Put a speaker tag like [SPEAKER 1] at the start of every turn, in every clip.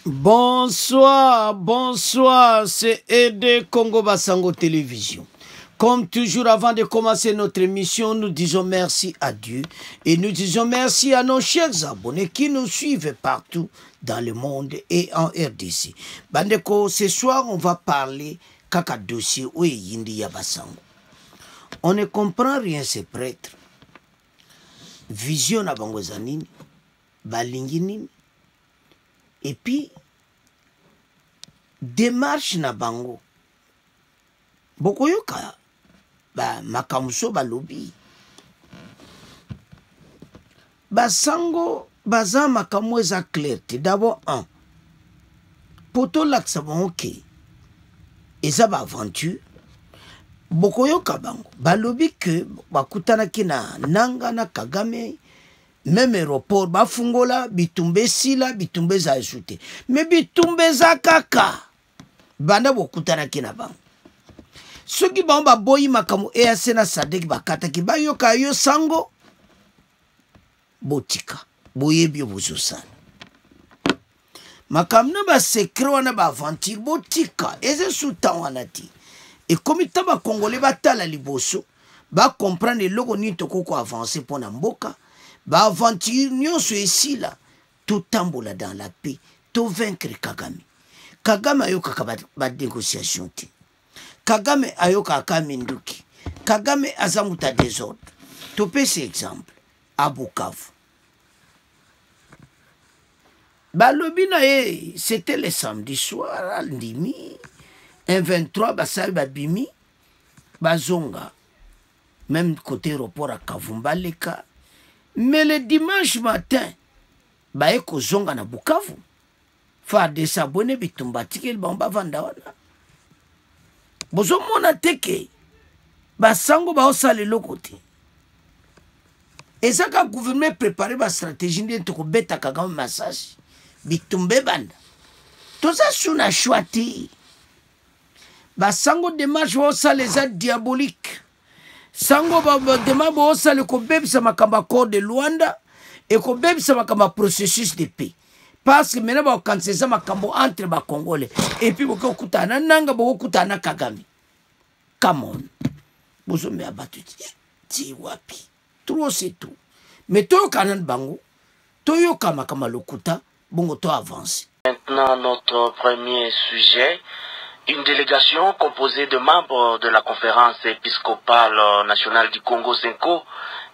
[SPEAKER 1] Bonsoir, bonsoir, c'est Aidé Congo Basango Télévision. Comme toujours, avant de commencer notre émission, nous disons merci à Dieu et nous disons merci à nos chers abonnés qui nous suivent partout dans le monde et en RDC. Bandeko, ce soir, on va parler kaka dossier ou yindi ya Basango. On ne comprend rien ces prêtres. Vision na bango zanini, balingi nini. Et puis, démarche na bango. Bokoyoka, makamuso balobi. Basango, baza makamu eza clair. D'abord, un. Poto laksa bango eza ba aventure. Bokoyoka bango. Balobi que, bakutana ki na Nanga na Kagame, même aéroport, bafungola, bitumbe sila, bitumbe za ajouté. Mais bitumbe za kaka. Banda bokutana ki na bango. Soki bango baboyi makamu EAC na SADC bakata ki bayoka yo sango, botika. Boyebio bozosana. Makamu na ba secret wana ba aventure, botika. Eze soutan wana ti. Et comme il t'a congolais batala liboso, ba comprendre logo ni toko ko avancer pour na mboka. Ba aventure nyonso ici là tout tambola dans la paix tout vaincre Kagame. Kagame ayoka ba négociation ti. Kagame ayoka kaminduki. Kagame azamuta désordre. Topé ces exemples à Bukavu. Balobi na ye, c'était le samedi soir à Ndimi. Un 23 basal babimi bazonga. Même côté aéroport à Kavumba leka. Mais le dimanche matin, baeko zonga na Bukavu. Fa de s'abonner bitumba tikel bamba vanda wana. Bozo mona teke. Basango ba osale lokote. Ezaka gouvernement préparé ba stratégie ndento ko beta Kagame massage. Bitumbe banda. Toza suna chwati. Basango démarche ba osale les diaboliques. Sango ba dema ba osale ko bebisa makamba accord de Luanda et ko bebisa makamba processus de paix. Parce que maintenant ba kanseza makambo entre ba Congolais et puis boko kutana nanga boko kutana Kagame. Come on. Bozo me abatu ti wapi. Trop c'est tout. Mais to kanan bango, to yo kama kama lokuta, bongo to avance.
[SPEAKER 2] Maintenant notre premier sujet. Une délégation composée de membres de la conférence épiscopale nationale du Congo Senko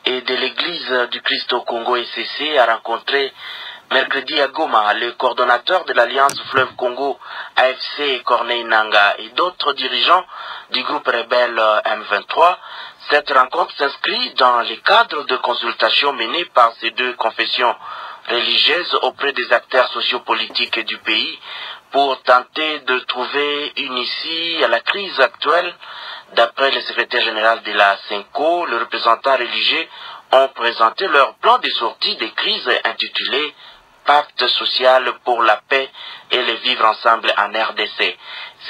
[SPEAKER 2] et de l'église du Christ au Congo ECC a rencontré mercredi à Goma le coordonnateur de l'Alliance Fleuve Congo AFC Corneille Nanga et d'autres dirigeants du groupe rebelle M23. Cette rencontre s'inscrit dans le cadre de consultations menées par ces deux confessions religieuses auprès des acteurs sociopolitiques du pays pour tenter de trouver une issue à la crise actuelle. D'après le secrétaire général de la CENCO, les représentants religieux ont présenté leur plan de sortie des crises intitulé Pacte social pour la paix et le vivre ensemble en RDC.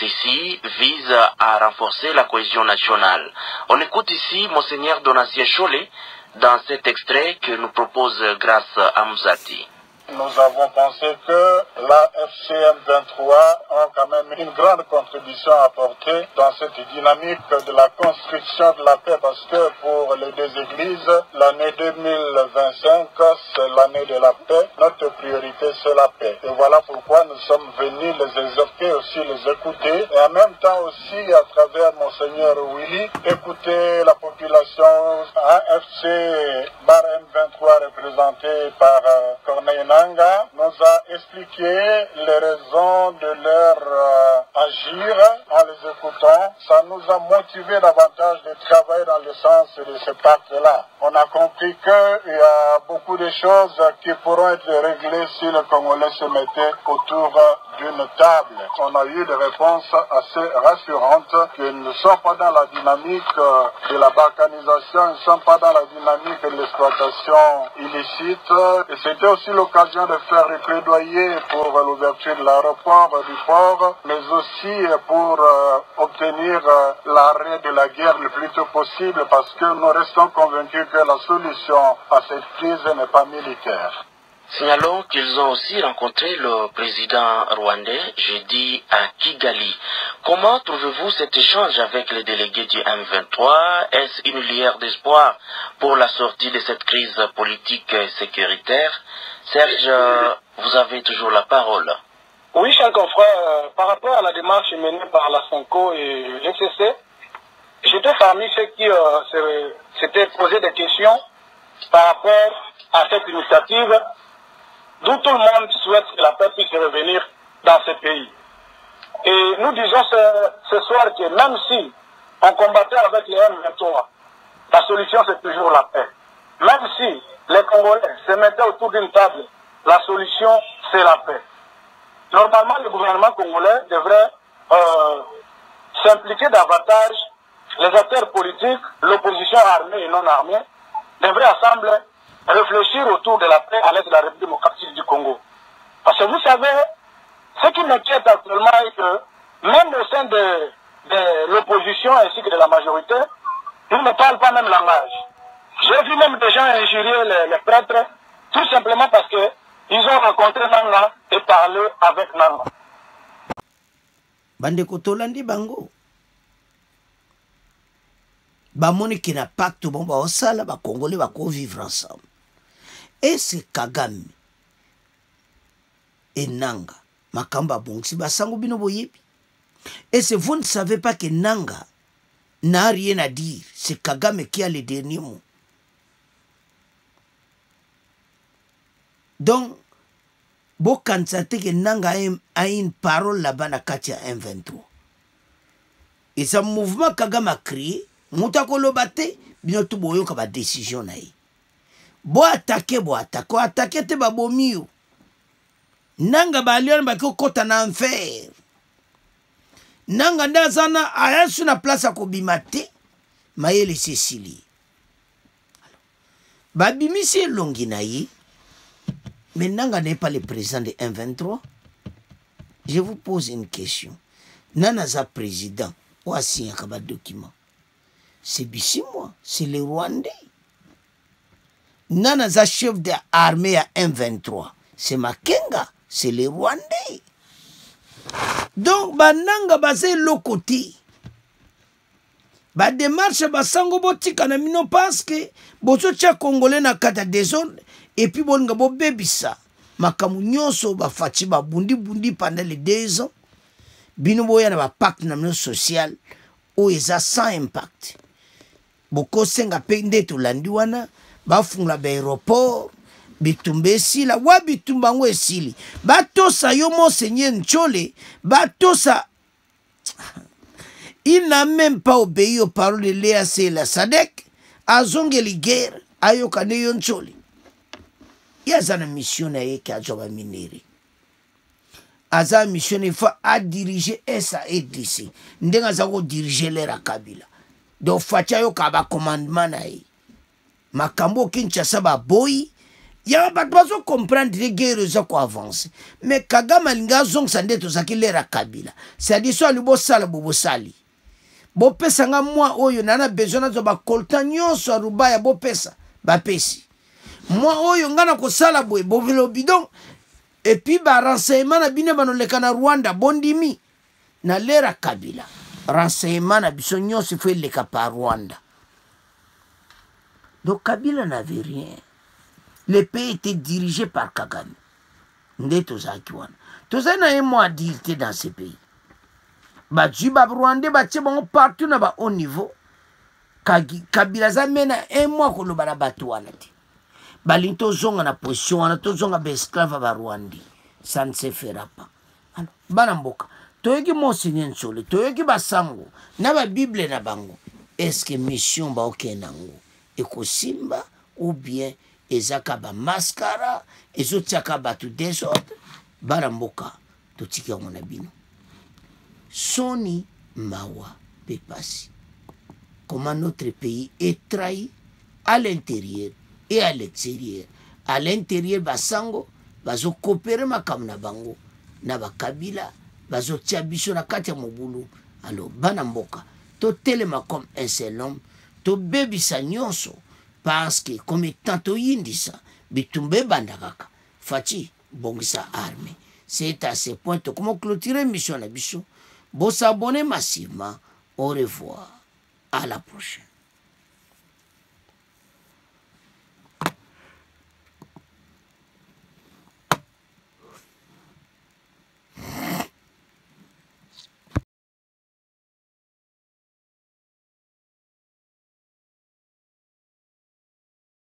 [SPEAKER 2] Ceci vise à renforcer la cohésion nationale. On écoute ici Monseigneur Donatien Cholet dans cet extrait que nous propose Grâce Amzati.
[SPEAKER 3] Nous avons pensé que la FCM23 a quand même une grande contribution à apporter dans cette dynamique de la construction de la paix parce que pour les deux églises, l'année 2025, c'est l'année de la paix. Notre priorité, c'est la paix. Et voilà pourquoi nous sommes venus les exhorter, aussi les écouter et en même temps aussi à travers Monseigneur Willy, écouter la population AFC bar M23 représentée par Corneille nous a expliqué les raisons de leur agir en les écoutant. Ça nous a motivé davantage de travailler dans le sens de ce pacte-là. On a compris qu'il y a beaucoup de choses qui pourront être réglées si le Congolais se mettait autour d'une table. On a eu des réponses assez rassurantes que nous ne sommes pas dans la dynamique de la balkanisation, nous ne sommes pas dans la dynamique de l'exploitation illicite. Et c'était aussi l'occasion de faire un plaidoyer pour l'ouverture de l'aéroport du port, mais aussi pour obtenir l'arrêt de la guerre le plus tôt possible parce que nous restons convaincus que la solution à cette crise n'est pas militaire.
[SPEAKER 2] Signalons qu'ils ont aussi rencontré le président rwandais jeudi à Kigali. Comment trouvez-vous cet échange avec les délégués du M23? Est-ce une lueur d'espoir pour la sortie de cette crise politique et sécuritaire? Serge, vous avez toujours la parole.
[SPEAKER 3] Oui, chers confrères, par rapport à la démarche menée par la SONCO et l'FCC, j'étais parmi ceux qui s'étaient posé des questions par rapport à cette initiative, d'où tout le monde souhaite que la paix puisse revenir dans ce pays. Et nous disons ce soir que même si on combattait avec les M23, la solution c'est toujours la paix. Même si les Congolais se mettaient autour d'une table, la solution c'est la paix. Normalement, le gouvernement congolais devrait s'impliquer davantage, les acteurs politiques, l'opposition armée et non armée, devraient ensemble réfléchir autour de la paix à l'est de la République démocratique du Congo. Parce que vous savez, ce qui m'inquiète actuellement est que même au sein de l'opposition ainsi que de la majorité, ils ne parlent pas même langage. J'ai vu même des gens injurier les prêtres, tout simplement parce que ils ont rencontré Nanga et parlé avec Nanga.
[SPEAKER 1] Bande Kotolandi Bango. Bamoni qui n'a pacte bon ba osala ba Congolais va vivre ensemble. Et c'est Kagame et Nanga makamba bongsi basango bino boyebi. Et c'est vous ne savez pas que Nanga n'a rien à dire, c'est Kagame qui a le dernier mot. Donc bo kansate que Nanga a une parole là-bas na Katia M23. Et ce mouvement Kagame a créé, moutako lobate, bino tout boyo ka ba décision na yi. Bo attaquer te ba bomio. Nanga ba lion ba ko kota na enfer. Nanga ndazana ayasu na place ko bimate, mayele Cécilie. Ba bimisi longi na yi. Mais Nanga n'est pas le président de M23. Je vous pose une question. Nanaza président, ou a signé un document. C'est Bissimo, c'est le Rwandais. Nanaza chef de l'armée à M23. C'est Makenga, c'est le Rwandais. Donc, Nanga basé le côté. Ba démarche basango botika na mino parce que bozo tia Congolais na kata désordre. Et puis bon nga bo bebisa makamu nyonso ba fati ba bundi pendant les 2 ans bino boya na ba pacte na mino social o eza sans impact boko senga pe ndeto landi wana ba fungla ba aéroport bitumbe sila wa bitumba ngo esili batosa yo monseigneur Nchole batosa. Il n'a même pas obéi aux paroles de l'EAC et la SADC azongeli guerre ayokane yo Nchole. Il y a une mission qui a joué minéré. Aza mission il faut à diriger SADC. Ndenga zako diriger l'era Kabila. Donc fatia yo kaba commandement na ye. Makambo Kinshasa ba boy. Ya ba bazo comprendre les guerres za ko avancer. Mais Kagame linga zong sande to zaki l'era Kabila. C'est-à-dire so alibo sala bobo sali. Bo pesa nga moi oyo nana besoin na zo ba kolta nyonso arubaya bo pesa ba pesi. Moi oyo ngana ko sala boy bo velo bidon. Et puis ba renseignement na bine bano leka na Rwanda bondimi na l'era Kabila. Renseignement na biso nyonso faut leka par Rwanda. Donc Kabila n'avait rien. Le pays était dirigé par Kagame. Ndeto zakiwana. Tozana un mois d'irrité dans ce pays. Ba juba Rwanda ba tchebongo partout na ba haut niveau. Kabila za mena un mois ko lobala batuana ti. Balinto zonga na position wana to zonga ba esclave ba Rwandi. Ça ne se fera pas. Alors bana mboka. Toyeki monseigneur Nchole, toyeki basango na ba Bible na bango. Est-ce que mission ba okenango ekosimba ou bien ezaka ba mascara ezotiaka batu désordre bana mboka totika ngona bino. Soni mawa pepasi. Comment notre pays est trahi à l'intérieur et à l'extérieur. À l'intérieur basango bazo coopérer makam na bango na ba Kabila bazo tia biso na kati ya mobulu. Alors bana mboka to telema comme un seul homme to bebisa nyonso parce que comme tantôt yindisa bitumbe bandakaka Fati bongisa armée. C'est à ce point que comment clôturer mission na biso. Bon s'abonner massivement. Au revoir. À la prochaine.